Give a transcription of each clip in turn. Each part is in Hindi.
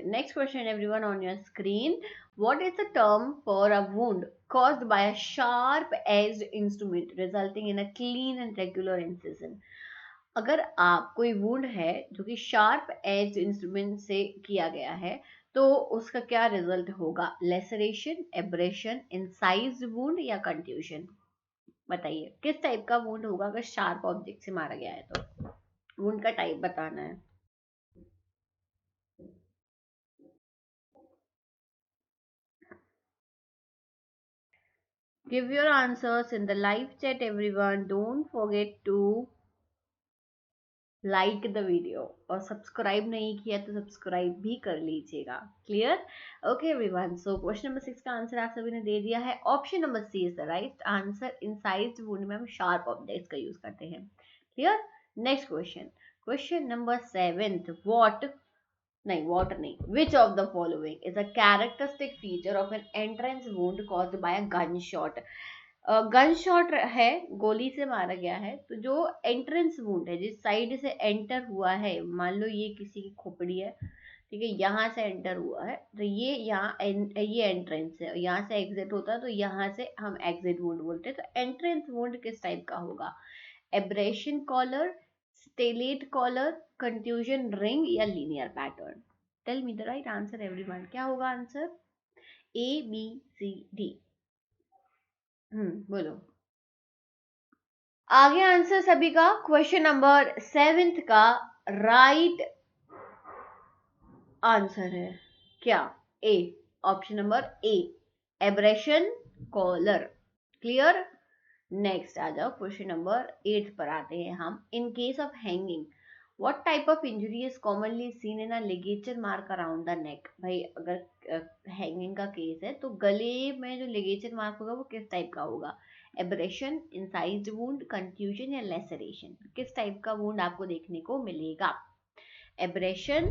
next question everyone on your screen. What is the term for a wound caused by a sharp edged instrument resulting in a clean and regular incision? अगर आप कोई वुंड है जो कि शार्प एज इंस्ट्रूमेंट से किया गया है तो उसका क्या रिजल्ट होगा? लेसरेशन, एब्रेशन, इंसाइज्ड वुंड या कंट्यूजन? बताइए किस टाइप का वुंड होगा अगर शार्प ऑब्जेक्ट से मारा गया है तो? वुंड का टाइप बताना है. Give your answers in the live chat everyone. Don't forget to like the video और सब्सक्राइब नहीं किया तो सब्सक्राइब भी कर लीजिएगा. Clear? Okay everyone, so question number 6 का आंसर आप सभी ने दे दिया है. Option number C is the right answer. Incised wound में हम शार्प ऑब्जेक्ट्स का यूज करते हैं. Clear? Next question, question number 7. What नहीं, which of the following is a characteristic feature of an entrance wound caused bye a gun shot? Gun shot है, गोली से मारा गया है, तो जो एंट्रेंस वुंड है जिस साइड से एंटर हुआ है, मान लो ये किसी की खोपड़ी है, ठीक है, यहाँ से एंटर हुआ है तो ये यहाँ ये एंट्रेंस है, यहाँ से एग्जिट होता है तो यहाँ से हम एग्जिट वुंड बोलते हैं. तो एंट्रेंस वुंड किस टाइप का होगा? Abrasion collar, stellate collar, contusion ring या linear pattern? Tell me the right answer everyone. क्या होगा answer? A, B, C, D. बोलो. आगे आंसर सभी का. क्वेश्चन नंबर 7 का राइट आंसर है क्या? A. Option number A, abrasion collar. Clear? Next आ जाओ, क्वेश्चन नंबर 8 पर आते हैं हम. In case of hanging what type of injury is commonly seen in a ligature mark around the neck? भाई अगर हैंगिंग का केस है तो गले में जो लिगेचर मार्क होगा वो किस टाइप का होगा? एब्रेशन, इंसाइज्ड वुंड, कंट्यूजन या लेसरेशन? किस टाइप का वुंड आपको देखने को मिलेगा? एब्रेशन,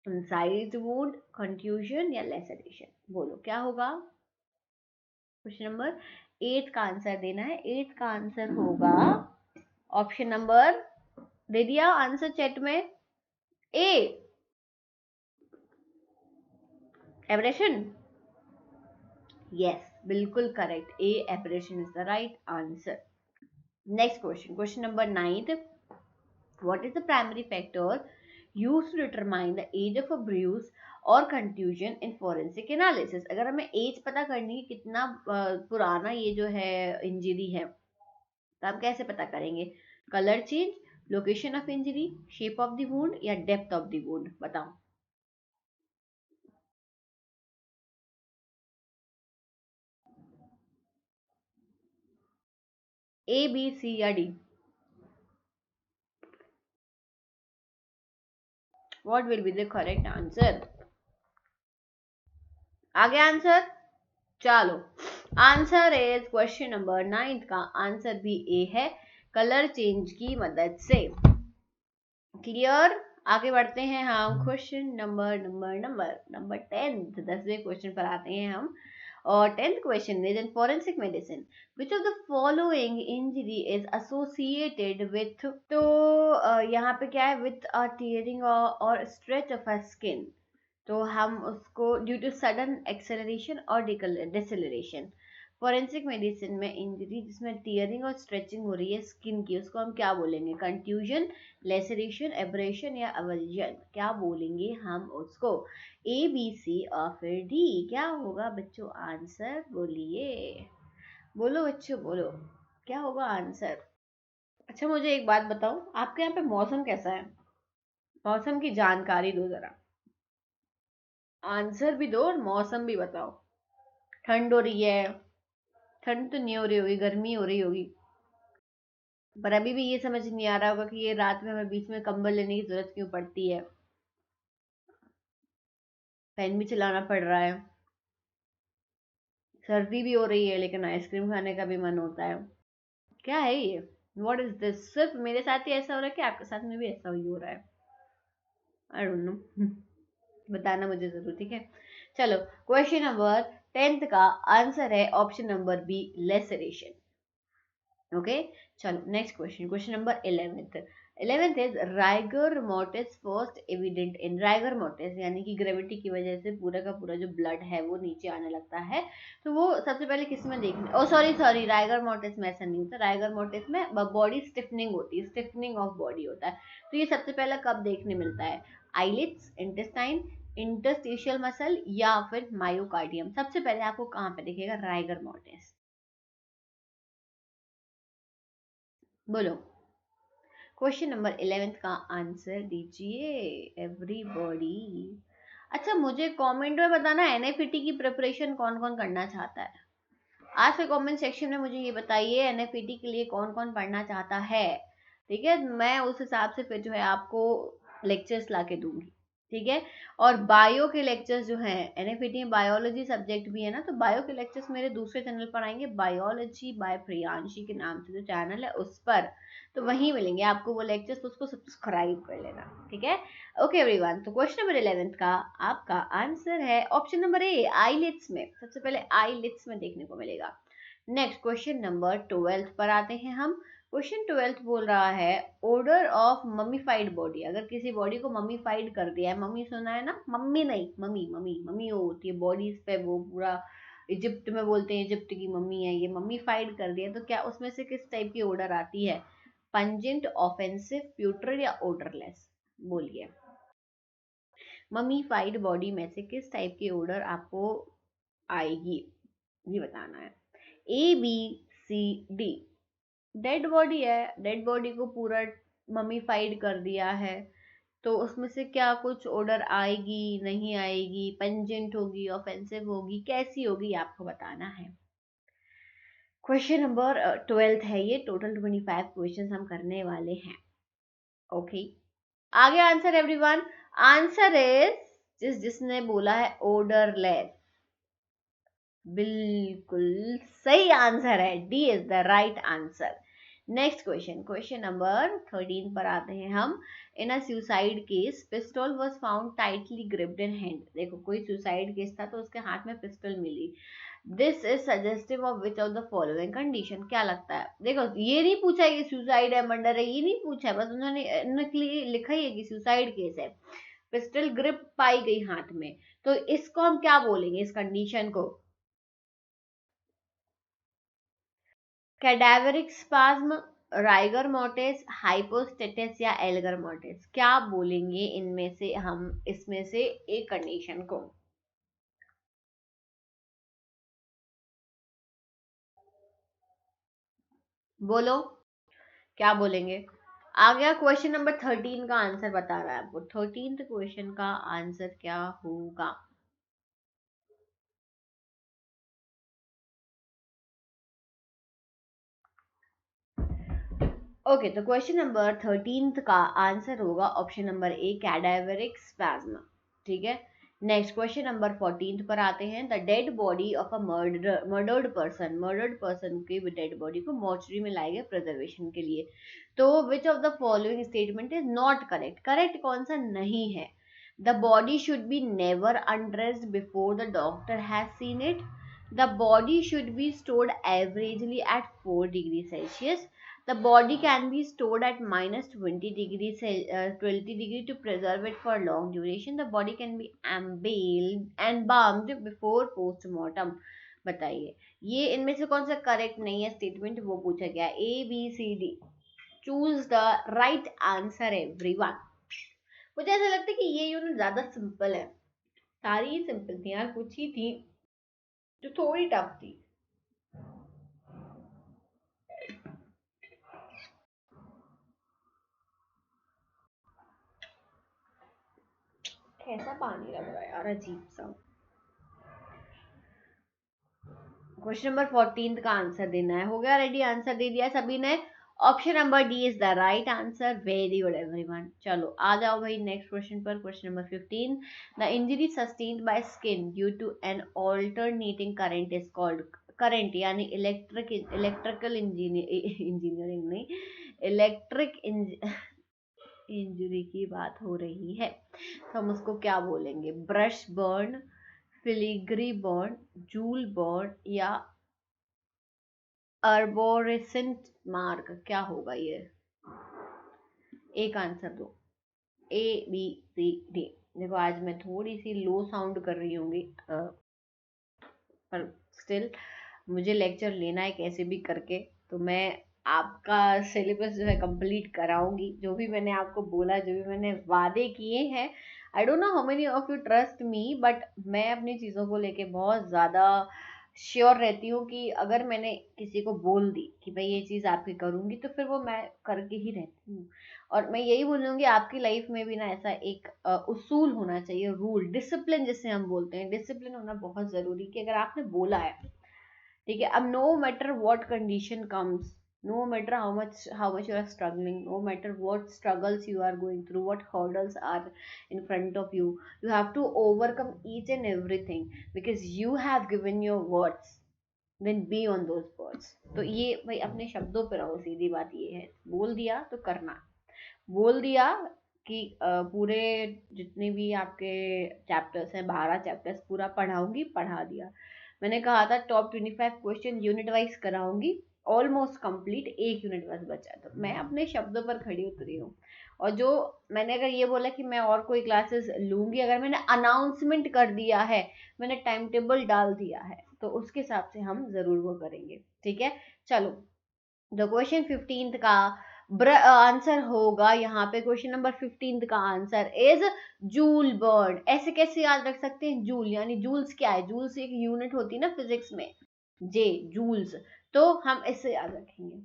इंसाइज्ड वुंड, कंट्यूजन या लेसरेशन? बोलो क्या होगा? क्वेश्चन नंबर 8 का आंसर देना है. 8 का आंसर होगा ऑप्शन नंबर, दे दिया आंसर चैट में, ए, एब्रेशन. यस, बिल्कुल correct. A, abrasion is the right answer. Next question, question number 9. What is the primary factor used to determine the age of a bruise or contusion in forensic analysis? अगर हमें एज पता करनी है कितना पुराना ये जो है इंजरी है तो हम कैसे पता करेंगे? Colour change, location of injury, shape of the wound या डेप्थ ऑफ द वुंड? बताओ. ए, बी, सी या D? What will be the correct answer? आगे आंसर. चलो, आंसर इज क्वेश्चन नंबर 9 का आंसर भी ए है, कलर चेंज की मदद से. क्लियर? आगे बढ़ते हैं हम. Question number 10. 10वें क्वेश्चन पर आते हैं हम. और 10th question is in forensic medicine which of the following injury is associated with? तो यहाँ पे क्या है? विथ अ टीयरिंग और स्ट्रेच ऑफ अ स्किन. तो हम उसको ड्यू टू सडन एक्सेलरेशन और डिसेलरेशन. फॉरेंसिक मेडिसिन में इंजरी जिसमें टीयरिंग और स्ट्रेचिंग हो रही है स्किन की, उसको हम क्या बोलेंगे? कंट्यूजन, लेसरेशन, एब्रेशन या अवल्जन? क्या बोलेंगे हम उसको? ए, बी, सी और फिर डी? क्या होगा बच्चों आंसर? बोलिए, बोलो बच्चों, बोलो क्या होगा आंसर? अच्छा मुझे एक बात बताओ, आपके यहाँ पे मौसम कैसा है? मौसम की जानकारी दो जरा. आंसर भी दो और मौसम भी बताओ. ठंड हो रही है? ठंड तो नहीं हो रही होगी, गर्मी हो रही होगी. पर अभी भी ये समझ नहीं आ रहा होगा कि ये रात में हमें बीच में कंबल लेने की जरूरत क्यों पड़ती है. फैन भी चलाना पड़ रहा है. सर्दी भी हो रही है लेकिन आइसक्रीम खाने का भी मन होता है. क्या है ये? What is this? सिर्फ मेरे साथ ही ऐसा हो रहा है कि आपके साथ में भी ऐसा ही हो रहा है? I don't know. बताना मुझे जरूर, ठीक है. चलो, क्वेश्चन नंबर 10th का आंसर है option number B, laceration. Okay. चलो next question, question number 11th. 11th is rigor mortis first evident in rigor mortis, यानी कि ग्रेविटी की वजह से पूरा का पूरा जो ब्लड है वो नीचे आने लगता है, तो वो सबसे पहले किस में देखने, ओ सॉरी राइगर मोर्टिस में ऐसा नहीं होता, राइगर मोर्टिस में बॉडी स्टिफनिंग होती है, स्टिफनिंग ऑफ बॉडी होता है। तो ये सबसे पहले कब देखने मिलता है, आईलिड्स, इंटेस्टाइन, इंटरस्टिशियल मसल या फिर मायोकार्डियम, सबसे पहले आपको कहाँ पे दिखेगा, राइगर मोर्टिस। बोलो क्वेश्चन नंबर 11th का आंसर दीजिए एवरीबॉडी। अच्छा मुझे कमेंट में बताना एनएफईटी की प्रिपरेशन कौन कौन करना चाहता है, आज के कमेंट सेक्शन में मुझे ये बताइए एनएफईटी के लिए कौन कौन पढ़ना चाहता है। ठीक है, मैं उस हिसाब से फिर जो है आपको लेक्चर्स ला के दूंगी। ठीक है, और बायो के लेक्चर्स जो हैं, एनएफईटी में बायोलॉजी सब्जेक्ट भी है ना, तो बायो के लेक्चर्स मेरे दूसरे चैनल पर आएंगे, बायोलॉजी बाय प्रियांशी के नाम से जो चैनल है उस पर, तो वहीं मिलेंगे आपको वो लेक्चर्स, तो उसको सब्सक्राइब कर लेना। ठीक है, ओके एवरीवन, तो क्वेश्चन नंबर 11th का आपका आंसर है ऑप्शन नंबर ए, आईलिड्स में, सबसे पहले आईलिड्स में देखने को मिलेगा। नेक्स्ट क्वेश्चन नंबर 12th पर आते हैं हम। क्वेश्चन 12th बोल रहा है ओडर ऑफ मम्मीफाइड बॉडी, अगर किसी बॉडी को मम्मीफाइड कर दिया है, मम्मी सुना है ना, मम्मी नहीं मम्मी, मम्मी मम्मी वो होती है बॉडीज पे, वो पूरा इजिप्ट में बोलते हैं इजिप्ट की मम्मी है, ये मम्मीफाइड कर दिया, तो क्या उसमें से किस टाइप की ओडर आती है, पंजेंट, ऑफेंसिव, प्यूट्रल या ओडरलेस, बोलिए। मम्मीफाइड बॉडी में से किस टाइप की ओडर आपको आएगी, ये बताना है। A B C D, dead body है, डेड बॉडी को पूरा मम्मीफाइड कर दिया है, तो उसमें से क्या कुछ ओडर आएगी, नहीं आएगी, पंजेंट होगी, ऑफेंसिव होगी, कैसी होगी, आपको बताना है। क्वेश्चन नंबर 12th है ये, टोटल 25 क्वेश्चन हम करने वाले हैं। ओके, आगे आंसर एवरीवन, आंसर इज जिसने बोला है ओडरलेस, बिल्कुल सही आंसर है, D is the right answer. Next question, question number 13 पर आते हैं हम। In a suicide case pistol was found tightly gripped in hand, देखो कोई सुसाइड केस था तो उसके हाथ में पिस्टल मिली, this is suggestive of which of the following condition, क्या लगता है, देखो ये नहीं पूछा है कि सुसाइड है मर्डर है, ये नहीं पूछा है, बस उन्होंने लिखा ही है कि सुसाइड केस है, पिस्टल ग्रिप पाई गई हाथ में, तो इसको हम क्या बोलेंगे, इस कंडीशन को, कैडावरिक स्पाज्म, राइगर मोर्टिस, हाइपोस्टेटिस या एल्गर मोर्टिस, क्या बोलेंगे इनमें से हम, इसमें से एक कंडीशन को, बोलो क्या बोलेंगे। आ गया क्वेश्चन नंबर 13 का आंसर बता रहा है आपको, 13th क्वेश्चन का आंसर क्या होगा। ओके, तो क्वेश्चन नंबर 13th का आंसर होगा option number A, cadaveric spasm. ठीक है, नेक्स्ट क्वेश्चन नंबर 14th पर आते हैं। The dead body of a murdered person की डेड बॉडी को मॉर्चरी में लाए गए प्रिजर्वेशन के लिए, तो which of the following statement is not correct, correct कौन सा नहीं है, the body should be never undressed before the doctor has seen it, the body should be stored averagely at 4 degree Celsius, the body can be stored at minus 20 degrees 20 degree to preserve it for long duration, the body can be embalmed before postmortem, बताइए ये इनमें से कौन सा करेक्ट नहीं है स्टेटमेंट, वो पूछा गया, A B C D, choose the right answer everyone. मुझे ऐसा लगता है कि ये यूनिट ज्यादा सिंपल है, सारी ही सिंपल थी यार, कुछ ही थी जो थोड़ी टफ थी। कैसा पानी लग रहा है यार, अजीब सा। क्वेश्चन नंबर 14 का आंसर देना है, हो गया रेडी, आंसर दे दिया सभी ने, option number D is the right answer, very good everyone. चलो आ जाओ भाई नेक्स्ट क्वेश्चन पर, question number 15, the injury sustained by skin due to an alternating current is called, current यानी इलेक्ट्रिकल इंजीनियरिंग नहीं, इलेक्ट्रिक इंजरी की बात हो रही है, तो हम उसको क्या बोलेंगे, brush burn, filigree burn, joule burn या अर्बोरेसेंट मार्क, क्या होगा ये, एक आंसर दो, ABCD। देखो आज मैं थोड़ी सी लो साउंड कर रही होंगी, पर स्टिल मुझे लेक्चर लेना है कैसे भी करके, तो मैं आपका सिलेबस जो है कंप्लीट कराऊंगी। जो भी मैंने आपको बोला, जो भी मैंने वादे किए हैं, I don't know how many of you trust me, but मैं अपनी चीज़ों को लेके बहुत ज़्यादा श्योर रहती हूँ कि अगर मैंने किसी को बोल दी कि भाई ये चीज़ आपकी करूँगी, तो फिर वो मैं करके ही रहती हूँ। और मैं यही बोलूँगी आपकी लाइफ में भी ना ऐसा एक उसूल होना चाहिए, रूल, डिसिप्लिन जिसे हम बोलते हैं, डिसिप्लिन होना बहुत ज़रूरी, कि अगर आपने बोला है, ठीक है, अब no matter what condition comes, no matter how much you are struggling, no matter what struggles you are going through, what hurdles are in front of you, you have to overcome each and everything, because you have given your words, then be on those words। तो ये भाई अपने शब्दों पे रहो, सीधी बात ये है, बोल दिया तो करना, बोल दिया कि पूरे जितने भी आपके चैप्टर्स हैं, 12 चैप्टर्स पूरा पढ़ाऊंगी, पढ़ा दिया। मैंने कहा था टॉप 25 क्वेश्चन यूनिट वाइज कराऊंगी, ऑलमोस्ट कंप्लीट, एक यूनिट बस बचा, तो मैं अपने शब्दों पर खड़ी उतरी हूँ। और जो मैंने अगर ये बोला कि मैं और कोई क्लासेस लूंगी, अगर मैंने अनाउंसमेंट कर दिया है, मैंने टाइम टेबल डाल दिया है, तो उसके हिसाब से हम जरूर वो करेंगे, ठीक है। चलो, द क्वेश्चन 15 का आंसर होगा यहाँ पे, क्वेश्चन नंबर 15 का आंसर इज जूल बर्न। ऐसे कैसे याद रख सकते हैं, जूल यानी जूल्स क्या है, जूल्स एक यूनिट होती है ना फिजिक्स में, जे, जूल्स, तो हम इससे याद रखेंगे,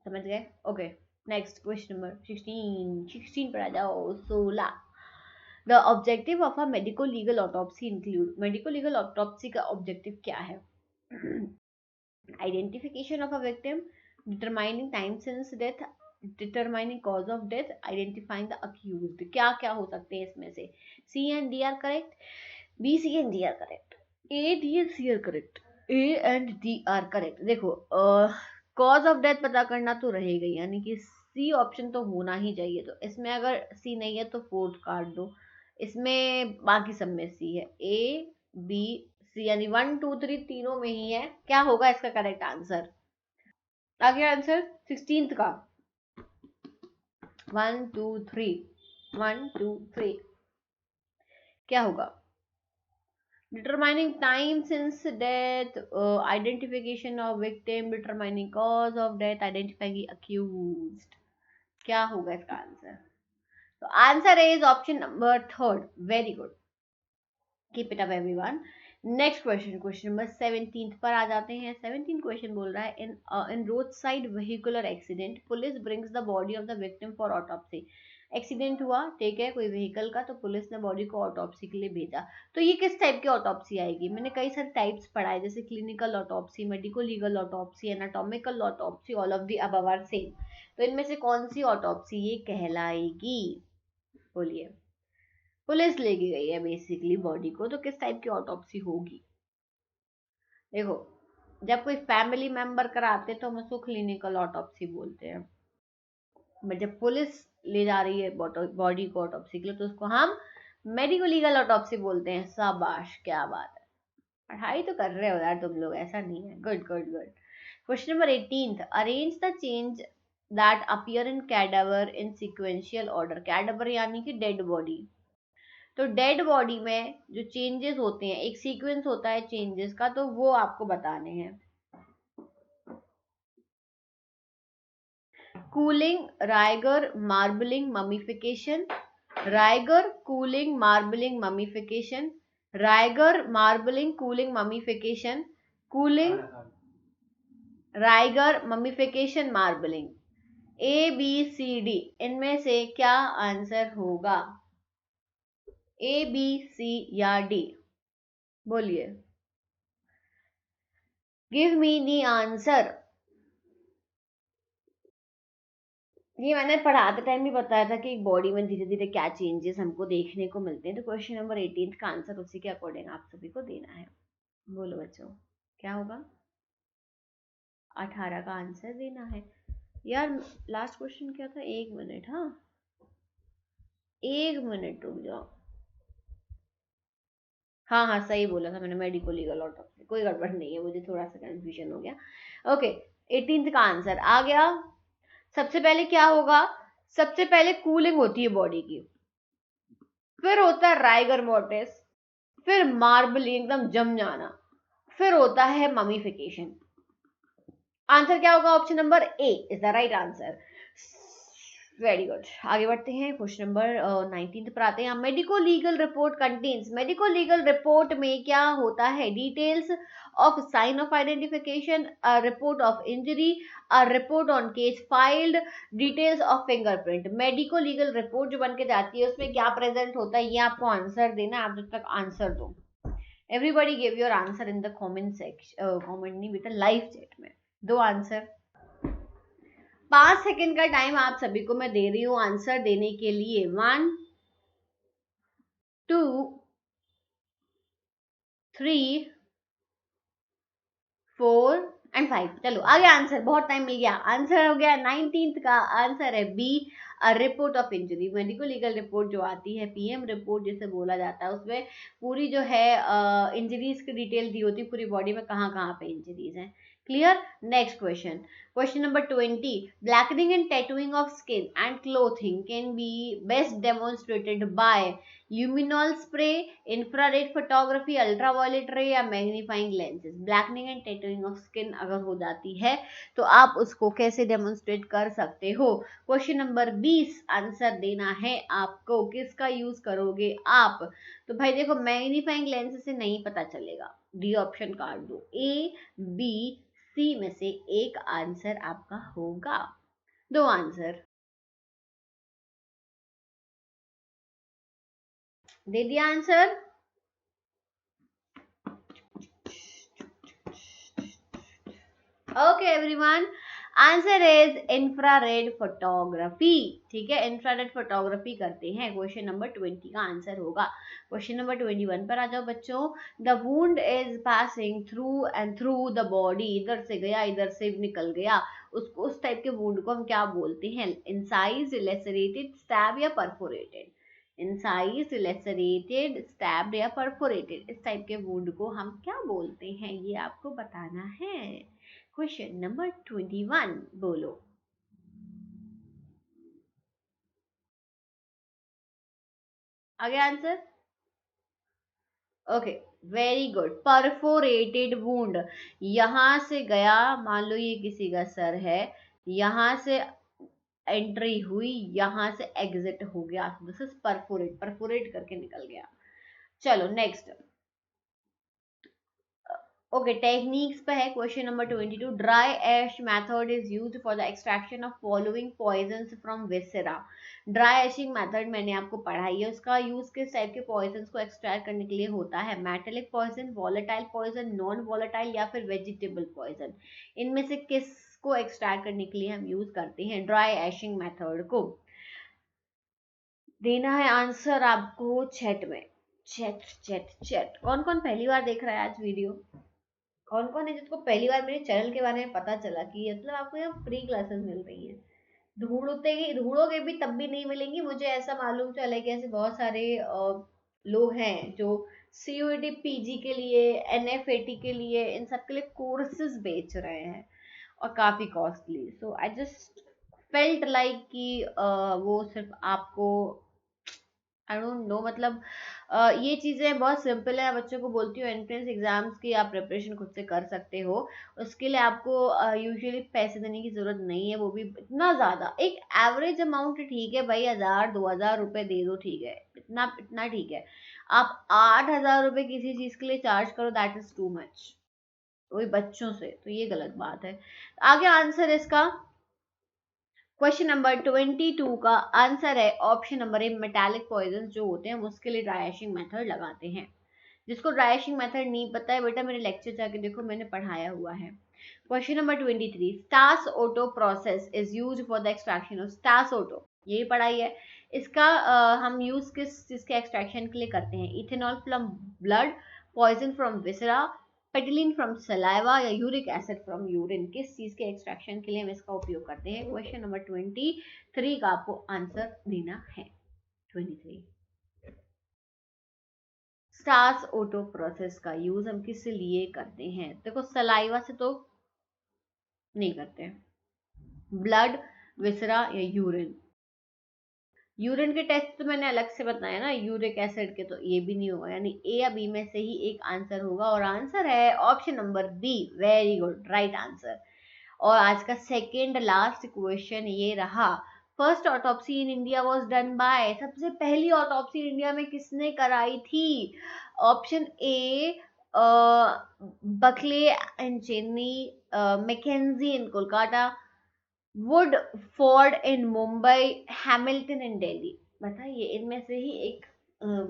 समझ गए। ओके, नेक्स्ट क्वेश्चन नंबर 16 पर आ जाओ। 16, the objective of a medico legal autopsy include, medico legal autopsy का ऑब्जेक्टिव क्या है? Identification of a victim, determining time since death, determining cause of death, identifying the accused। क्या क्या हो सकते हैं इसमें से? C and D are correct, B, C and D are correct, A, D and C are correct, A and D are correct। देखो cause of death पता करना तो रहेगा, यानी कि C ऑप्शन तो होना ही चाहिए, तो इसमें अगर C नहीं है तो फोर्थ काट दो, इसमें बाकी सब में C है, A, B, C, यानी 1 2 3 तीनों में ही है। क्या होगा इसका करेक्ट आंसर? आगे आंसर 16 का 1 2 3 1 2 3 क्या होगा? Determining time since death, identification of victim, determining cause of death, identifying accused. क्या होगा इसका आंसर? तो answer is option number 3। Very good, keep it up everyone. Next question, question number 17 पर आ जाते हैं। 17 क्वेश्चन बोल रहा है, in road side vehicular accident police brings the body of the victim for autopsy. Accident हुआ, ठीक है, कोई व्हीकल का, तो पुलिस ने बॉडी को ऑटोप्सी के लिए भेजा। तो ये किस टाइप की ऑटोप्सी आएगी? मैंने कई सारे टाइप्स पढ़ाए, जैसे clinical autopsy, medico legal autopsy, anatomical autopsy, all of the above are same. तो इनमें से कौन सी ऑटोप्सी ये कहलाएगी? बोलिए। पुलिस लेके गई है बेसिकली बॉडी को, तो किस टाइप की ऑटोप्सी होगी? देखो, जब कोई फैमिली मेंबर कराते हैं तो हम उसको क्लिनिकल ऑटोप्सी बोलते हैं, बट जब पुलिस ले जा रही है बॉडी को ऑटोप्सी के लिए, तो उसको हम मेडिको लीगल ऑटोप्सी बोलते हैं। शाबाश, क्या बात है, पढ़ाई तो कर रहे हो यार तुम लोग, ऐसा नहीं है। Good good good. Question number 18, arrange the change that appear in cadaver in sequential order. Cadaver यानी कि डेड बॉडी, तो डेड बॉडी में जो चेंजेस होते हैं, एक सीक्वेंस होता है चेंजेस का, तो वो आपको बताने हैं। Cooling, rigor, marbling, mummification, rigor, cooling, marbling, mummification, rigor, marbling, cooling, mummification, cooling, rigor, mummification, marbling. A B C D, इनमें से क्या आंसर होगा? ए बी सी या डी? बोलिए, गिव मी दी आंसर। ये मैंने पढ़ाते टाइम भी बताया था कि एक बॉडी में धीरे धीरे क्या चेंजेस हमको देखने को मिलते हैं, तो क्वेश्चन नंबर 18 का आंसर उसी के अकॉर्डिंग आप सभी को देना है। बोलो बच्चों, क्या होगा? 18 का आंसर देना है। यार लास्ट क्वेश्चन क्या था? 1 मिनट, हाँ 1 मिनट रुक जाओ। हाँ हाँ सही बोला था मैंने, मेडिको लीगल ऑटोप्सी, कोई गड़बड़ नहीं है, मुझे थोड़ा सा कंफ्यूजन हो गया। ओके, 18 का आंसर आ गया। सबसे पहले क्या होगा? सबसे पहले कूलिंग होती है बॉडी की, फिर होता है राइगर मोर्टिस, फिर मार्बलिंग एकदम जम जाना, फिर होता है ममीफिकेशन। आंसर क्या होगा? Option number A is the right answer. Very good. आगे बढ़ते हैं, क्वेश्चन नंबर 19 पर आते हैं। Medico legal report contains, medico legal report में क्या होता है? Details of sine of identification, a report of injury, a report on case filed, details of fingerprint. Medico legal report जो बन के जाती है उसमें क्या प्रेजेंट होता है, ये आपको आंसर देना है। आप जब तक आंसर दो, everybody give your answer in the comment section, comment नहीं बेटा, लाइव चैट में दो आंसर। 5 सेकेंड का टाइम आप सभी को मैं दे रही हूं आंसर देने के लिए। 1 2 3 4 एंड 5। चलो आगे आंसर, बहुत टाइम मिल गया। आंसर हो गया 19th का आंसर है B, report of injury. Medico legal report जो आती है, पीएम रिपोर्ट जिसे बोला जाता है, उसमें पूरी जो है इंजरीज की डिटेल दी होती है, पूरी बॉडी में कहाँ कहाँ पे इंजरीज हैं। Clear? Next question, question number 20। Blackening and tattooing of skin and clothing can be best demonstrated by luminol spray, infrared photography, ultraviolet ray या magnifying lenses. Blackening and tattooing of skin अगर हो जाती है तो आप उसको कैसे डेमोन्स्ट्रेट कर सकते हो? क्वेश्चन नंबर 20 आंसर देना है आपको। किसका यूज करोगे आप? तो भाई देखो, मैग्नीफाइंग लेंस से नहीं पता चलेगा, डी ऑप्शन काट दो। ए बी सी में से एक आंसर आपका होगा। दो आंसर दे दिया answer. Okay everyone, answer is infrared photography. ठीक है, इंफ्रारेड फोटोग्राफी करते हैं। क्वेश्चन नंबर 20 का आंसर होगा। क्वेश्चन नंबर 21 पर आ जाओ बच्चों। The wound is passing through and through the body, इधर से गया इधर से निकल गया, उसको उस टाइप के वुंड को हम क्या बोलते हैं? इंसाइज, लेसरेटेड, स्टैब या परफोरेटेड। इंसाइज, लेसरेटेड, स्टैब या परफोरेटेड, इस टाइप के वुंड को हम क्या बोलते हैं, ये आपको बताना है। क्वेश्चन नंबर 21 बोलो। आगे answer. Okay, very good. Perforated wound, यहां से गया, मान लो ये किसी का सर है, यहां से एंट्री हुई, यहां से एग्जिट हो गया, दिस इज परफोरेट, परफोरेट करके निकल गया। चलो नेक्स्ट। ओके, टेक्निक्स पे है। Question number 22। Dry ash method is used for the extraction of following poisons from viscera. Dry ashing method मैंने आपको पढ़ाई है, उसका यूज किस टाइप के पॉइजन्स को एक्सट्रैक्ट करने के लिए होता है? Metallic poison, volatile poison, non volatile या फिर वेजिटेबल पॉइजन। इनमें से किसको एक्सट्रैक्ट करने के लिए हम यूज करते हैं ड्राई एशिंग मेथड को? देना है आंसर आपको चैट में। चैट चैट चैट, कौन कौन पहली बार देख रहा है आज वीडियो? कौन कौन है जिसको पहली बार मेरे चैनल के बारे में पता चला कि मतलब आपको यहाँ फ्री क्लासेस मिल रही हैं? ढूंढोगे भी तब भी नहीं मिलेंगी। मुझे ऐसा मालूम चला है कि ऐसे बहुत सारे लोग हैं जो सीयूईटी पीजी के लिए, एनएफएटी के लिए, इन सब के लिए कोर्सेज बेच रहे हैं और काफी costly. So I just felt like कि वो सिर्फ आपको, आई डोंट नो, मतलब ये चीज़ें बहुत सिंपल है। बच्चों को बोलती हूँ एंट्रेंस एग्जाम्स की आप प्रिपरेशन खुद से कर सकते हो, उसके लिए आपको यूजुअली पैसे देने की ज़रूरत नहीं है, वो भी इतना ज़्यादा। एक एवरेज अमाउंट ठीक है भाई, 1000-2000 रुपये दे दो, ठीक है, इतना इतना ठीक है। आप 8000 रुपये किसी चीज़ के लिए चार्ज करो, दैट इज़ टू मच, वही बच्चों से, तो ये गलत बात है। आगे आंसर इसका क्वेश्चन नंबर 22 का आंसर है option number A, metallic poison जो होते हैं उसके लिए ड्राई एशिंग मेथड लगाते हैं। जिसको ड्राई एशिंग मेथड नहीं पता है बेटा, मेरे लेक्चर जाके देखो, मैंने पढ़ाया हुआ है। Question number 23। Stars auto process is used for the extraction of, stars auto यही पढ़ाई है। इसका हम यूज किस चीज के एक्सट्रैक्शन के लिए करते हैं? Ethanol from blood, poison from viscera, पेटिलिन फ्रॉम सलाइवा या यूरिक एसिड फ्रॉम यूरिन, किस चीज के एक्सट्रैक्शन के लिए हम इसका उपयोग करते हैं? क्वेश्चन नंबर 23 का आपको आंसर देना है। 23 स्टार्स ऑटो प्रोसेस का यूज हम किस लिए करते हैं? देखो, सलाइवा से तो नहीं करते, ब्लड, विसरा या यूरिन, यूरिन के टेस्ट तो मैंने अलग से बताया ना, यूरिक एसिड के, तो ये भी नहीं होगा, यानी ए या बी में से ही एक आंसर होगा, और आंसर है option number B. Very good, right answer. और आज का सेकेंड लास्ट क्वेश्चन ये रहा, first autopsy in India was done by, सबसे पहली ऑटोप्सी इंडिया में किसने कराई थी? Option A Buckley and Chennai, Mackenzie in Kolkata, Woodford in Mumbai, Hamilton in Delhi. बताइए इनमें से ही एक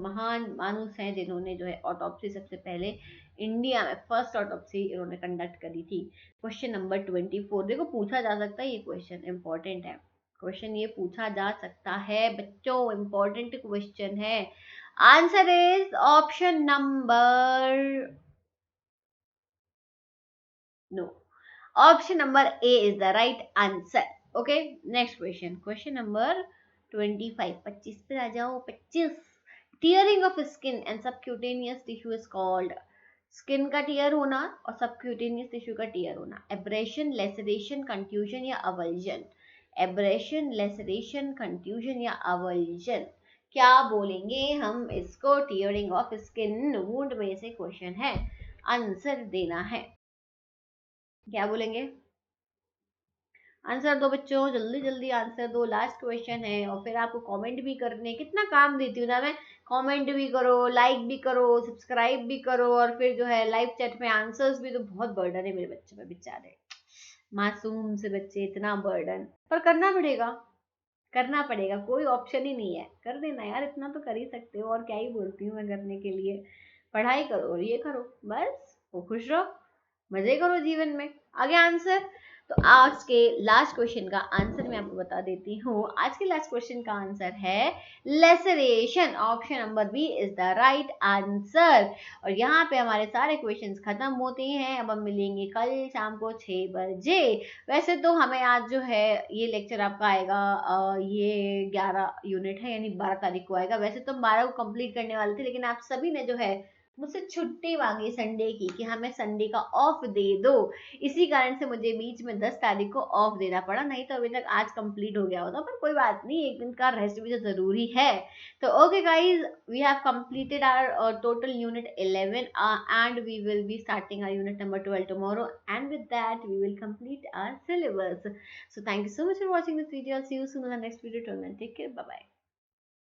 महान मानुस है जिन्होंने जो है ऑटोप्सी सबसे पहले इंडिया में फर्स्ट ऑटोप्सी इन्होंने कंडक्ट करी थी। क्वेश्चन नंबर 24, देखो पूछा जा सकता है, ये क्वेश्चन इंपॉर्टेंट है, क्वेश्चन ये पूछा जा सकता है बच्चों, इंपॉर्टेंट क्वेश्चन है। Answer is option number no, option number A is the right answer. Okay, next question, question number 25, 25 पे आ जाओ, 25। Tearing of skin and subcutaneous tissue is called, skin का टीयर होना और सबक्यूटेनियस टिश्यू का टीयर होना, एब्रेशन, लेसरेशन, कंट्यूजन या अवल्जन। एब्रेशन, लेसरेशन, कंट्यूजन या अवल्जन, क्या बोलेंगे हम इसको? टीयरिंग ऑफ स्किन वुंड में से क्वेश्चन है, आंसर देना है, क्या बोलेंगे? आंसर दो बच्चों, जल्दी जल्दी आंसर दो, लास्ट क्वेश्चन है, और फिर आपको कमेंट भी करने, कितना काम देती हूँ ना मैं, कमेंट भी करो, लाइक भी करो, सब्सक्राइब भी करो, और फिर जो है लाइव चैट में आंसर्स भी, तो बहुत बर्डन है मेरे बच्चों पे, बेचारे मासूम से बच्चे, इतना बर्डन, पर करना पड़ेगा, करना पड़ेगा, कोई ऑप्शन ही नहीं है, कर देना यार, इतना तो कर ही सकते हो, और क्या ही बोलती हूँ मैं करने के लिए, पढ़ाई करो और ये करो, बस वो खुश रहो, मजे करो जीवन में। आगे आंसर, तो आज के लास्ट क्वेश्चन का आंसर मैं आपको बता देती हूँ, आज के लास्ट क्वेश्चन का आंसर है laceration, option number B is the right answer. और यहाँ पे हमारे सारे क्वेश्चंस खत्म होते हैं, अब हम मिलेंगे कल शाम को 6 बजे। वैसे तो हमें आज जो है ये लेक्चर आपका आएगा, ये 11 यूनिट है, यानी 12 तारीख को आएगा, वैसे तो हम 12 को कंप्लीट करने वाले थे, लेकिन आप सभी ने जो है मुझसे छुट्टी मांगी संडे की, कि हमें संडे का ऑफ दे दो, इसी कारण से मुझे बीच में 10 तारीख को ऑफ देना पड़ा, नहीं तो अभी तक आज कंप्लीट हो गया होता, पर कोई बात नहीं, एक दिन का रेस्ट भी तो जरूरी है। तो okay guys, we have completed our total unit 11 and we will be starting our unit number 12 tomorrow, and with that we will complete our syllabus. So thank you so much for watching this video. I'll see you soon in the next video. Till then, take care, bye bye.